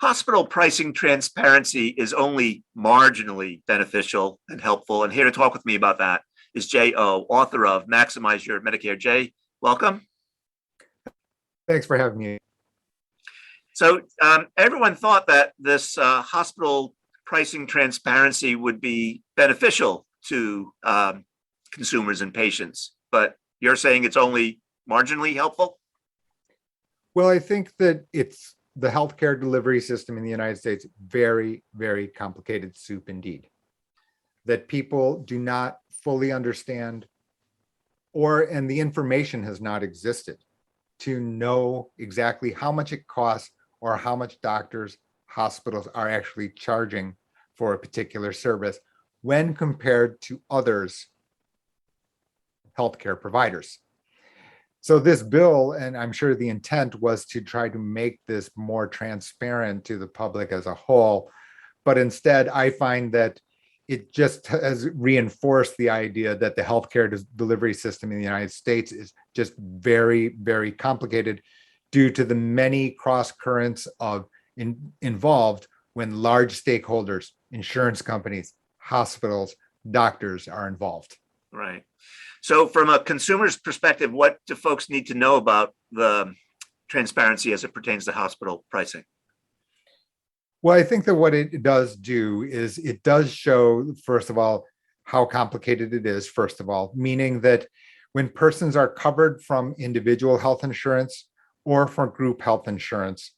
Hospital pricing transparency is only marginally beneficial and helpful. And here to talk with me about that is Jae Oh, author of Maximize Your Medicare. Jae, welcome. Thanks for having me. So everyone thought that this hospital pricing transparency would be beneficial to consumers and patients, but you're saying it's only marginally helpful? Well, I think that it's the healthcare delivery system in the United States, very, very complicated soup indeed, that people do not fully understand, and the information has not existed to know exactly how much it costs or how much doctors, hospitals are actually charging for a particular service when compared to others healthcare providers. So this bill, and I'm sure the intent was to try to make this more transparent to the public as a whole, but instead I find that it just has reinforced the idea that the healthcare delivery system in the United States is just very, very complicated due to the many cross currents involved when large stakeholders, insurance companies, hospitals, doctors are involved. Right. So from a consumer's perspective, what do folks need to know about the transparency as it pertains to hospital pricing? Well, I think that what it does do is it does show, first of all, how complicated it is, first of all, meaning that when persons are covered from individual health insurance or from group health insurance,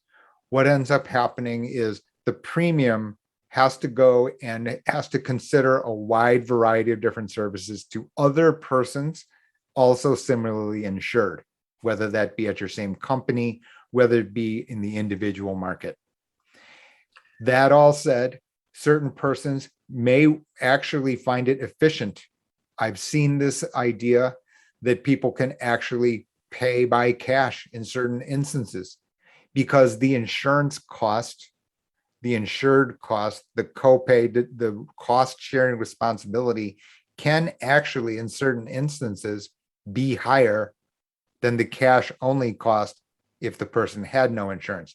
what ends up happening is the premium has to go and it has to consider a wide variety of different services to other persons also similarly insured, whether that be at your same company, whether it be in the individual market. That all said, certain persons may actually find it efficient. I've seen this idea that people can actually pay by cash in certain instances because the insurance cost, the insured cost, the copay, the cost sharing responsibility can actually, in certain instances, be higher than the cash only cost if the person had no insurance.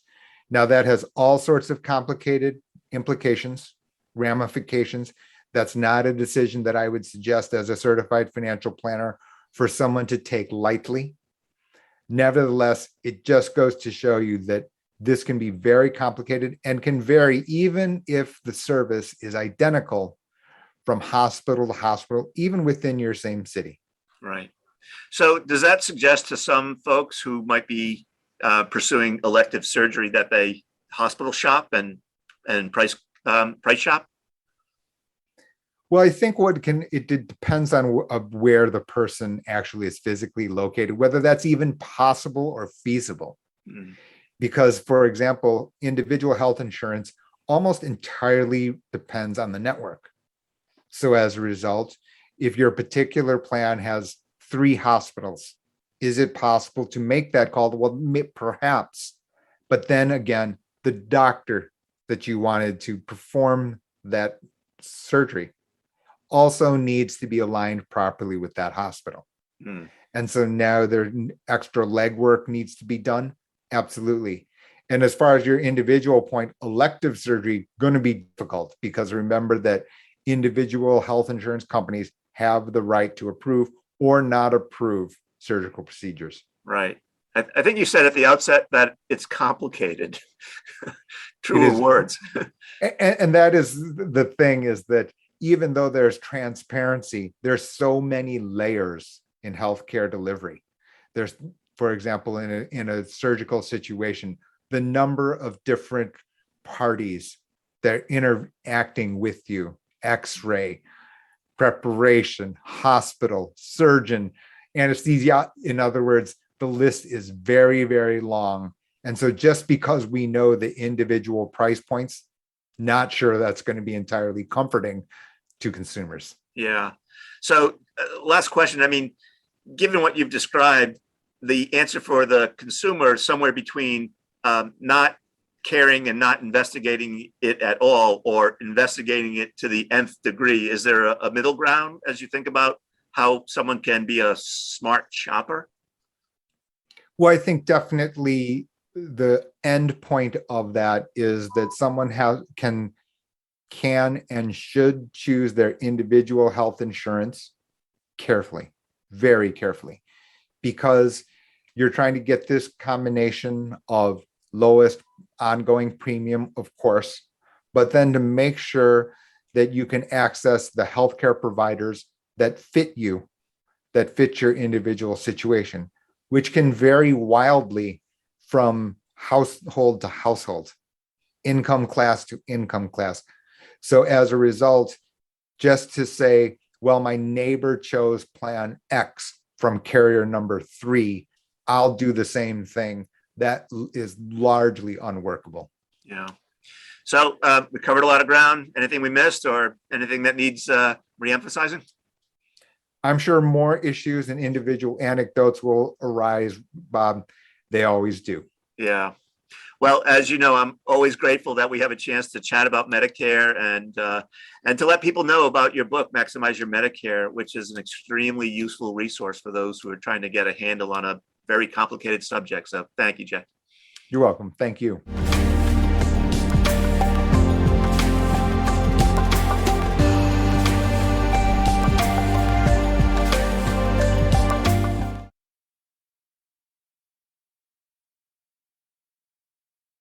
Now, that has all sorts of complicated implications, ramifications. That's not a decision that I would suggest as a certified financial planner for someone to take lightly. Nevertheless, it just goes to show you that this can be very complicated and can vary even if the service is identical from hospital to hospital, even within your same city. Right. So does that suggest to some folks who might be pursuing elective surgery that they hospital shop and price shop? Well, I think it depends on where the person actually is physically located, whether that's even possible or feasible. Mm. Because, for example, individual health insurance almost entirely depends on the network. So as a result, if your particular plan has 3 hospitals, is it possible to make that call? Well, perhaps. But then again, the doctor that you wanted to perform that surgery also needs to be aligned properly with that hospital. Mm. And so now there extra legwork needs to be done. Absolutely. And as far as your individual point, elective surgery going to be difficult because remember that individual health insurance companies have the right to approve or not approve surgical procedures. Right. I think you said at the outset that it's complicated. Truer words. And that is the thing, is that even though there's transparency, there's so many layers in healthcare delivery. There's, for example, in a surgical situation, the number of different parties that are interacting with you, X-ray, preparation, hospital, surgeon, anesthesia. In other words, the list is very, very long. And so just because we know the individual price points, not sure that's going to be entirely comforting to consumers. Yeah. So last question. I mean, given what you've described, the answer for the consumer somewhere between not caring and not investigating it at all, or investigating it to the nth degree. Is there a middle ground as you think about how someone can be a smart shopper? Well, I think definitely the end point of that is that someone can and should choose their individual health insurance carefully, very carefully, because you're trying to get this combination of lowest ongoing premium, of course, but then to make sure that you can access the healthcare providers that fit you, that fit your individual situation, which can vary wildly from household to household, income class to income class. So as a result, just to say, well, my neighbor chose plan X from carrier number 3, I'll do the same thing. That is largely unworkable. Yeah. So we covered a lot of ground. Anything we missed or anything that needs reemphasizing? I'm sure more issues and individual anecdotes will arise, Bob. They always do. Yeah. Well, as you know, I'm always grateful that we have a chance to chat about Medicare and to let people know about your book, Maximize Your Medicare, which is an extremely useful resource for those who are trying to get a handle on a very complicated subject. So thank you, Jae. You're welcome. Thank you.